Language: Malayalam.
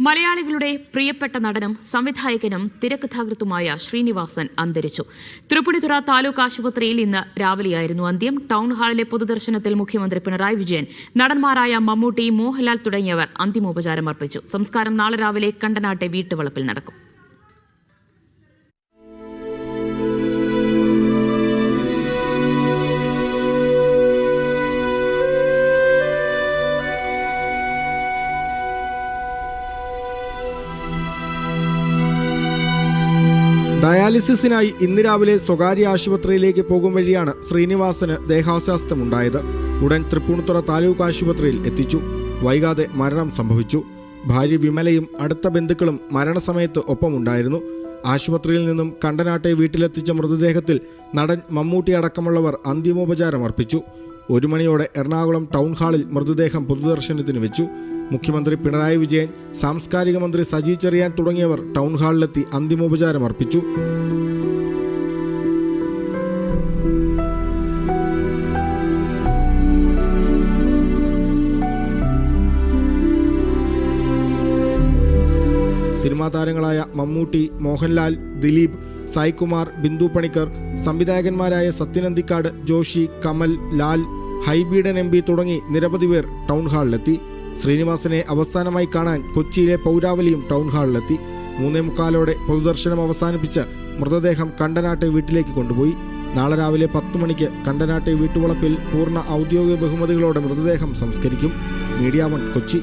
മലയാളികളുടെ പ്രിയപ്പെട്ട നടനും സംവിധായകനും തിരക്കഥാകൃത്തുമായ ശ്രീനിവാസൻ അന്തരിച്ചു. തൃപ്പൂണിത്തുറ താലൂക്ക് ആശുപത്രിയിൽ ഇന്ന് രാവിലെയായിരുന്നു അന്ത്യം. ടൗൺ ഹാളിലെ പൊതുദർശനത്തിൽ മുഖ്യമന്ത്രി പിണറായി വിജയൻ, നടന്മാരായ മമ്മൂട്ടി, മോഹൻലാൽ തുടങ്ങിയവർ അന്തിമോപചാരം അർപ്പിച്ചു. സംസ്കാരം നാളെ രാവിലെ കണ്ടനാട്ടെ വീട്ടുവളപ്പിൽ നടക്കും. ഡയാലിസിസിനായി ഇന്ന് രാവിലെ സ്വകാര്യ ആശുപത്രിയിലേക്ക് പോകും വഴിയാണ് ശ്രീനിവാസന് ദേഹാസ്വാസ്ഥ്യമുണ്ടായത്. ഉടൻ തൃപ്പൂണിത്തുറ താലൂക്ക് ആശുപത്രിയിൽ എത്തിച്ചു. വൈകാതെ മരണം സംഭവിച്ചു. ഭാര്യ വിമലയും അടുത്ത ബന്ധുക്കളും മരണസമയത്ത് ഒപ്പമുണ്ടായിരുന്നു. ആശുപത്രിയിൽ നിന്നും കണ്ടനാട്ടെ വീട്ടിലെത്തിച്ച മൃതദേഹത്തിൽ നടൻ മമ്മൂട്ടി അടക്കമുള്ളവർ അന്തിമോപചാരം അർപ്പിച്ചു. 1 മണിയോടെ എറണാകുളം ടൗൺ ഹാളിൽ മൃതദേഹം പൊതുദർശനത്തിന് വെച്ചു. മുഖ്യമന്ത്രി പിണറായി വിജയൻ, സാംസ്കാരിക മന്ത്രി സജി ചെറിയാൻ തുടങ്ങിയവർ ടൗൺ ഹാളിലെത്തി അന്തിമോപചാരം അർപ്പിച്ചു. സിനിമാ താരങ്ങളായ മമ്മൂട്ടി, മോഹൻലാൽ, ദിലീപ്, സായ്കുമാർ, ബിന്ദു പണിക്കർ, സംവിധായകന്മാരായ സത്യനന്ദിക്കാട്, ജോഷി, കമൽ, ലാൽ, ഹൈബീഡൻ MP തുടങ്ങി നിരവധി പേർ ടൗൺ ഹാളിലെത്തി. ശ്രീനിവാസനെ അവസാനമായി കാണാൻ കൊച്ചിയിലെ പൗരാവലിയും ടൗൺ ഹാളിലെത്തി. 3:45 പൊതുദർശനം അവസാനിപ്പിച്ച് മൃതദേഹം കണ്ടനാട്ടെ വീട്ടിലേക്ക് കൊണ്ടുപോയി. നാളെ രാവിലെ 10 മണിക്ക് കണ്ടനാട്ടെ വീട്ടുവളപ്പിൽ പൂർണ്ണ ഔദ്യോഗിക ബഹുമതികളോടെ മൃതദേഹം സംസ്കരിക്കും. മീഡിയ 1 കൊച്ചി.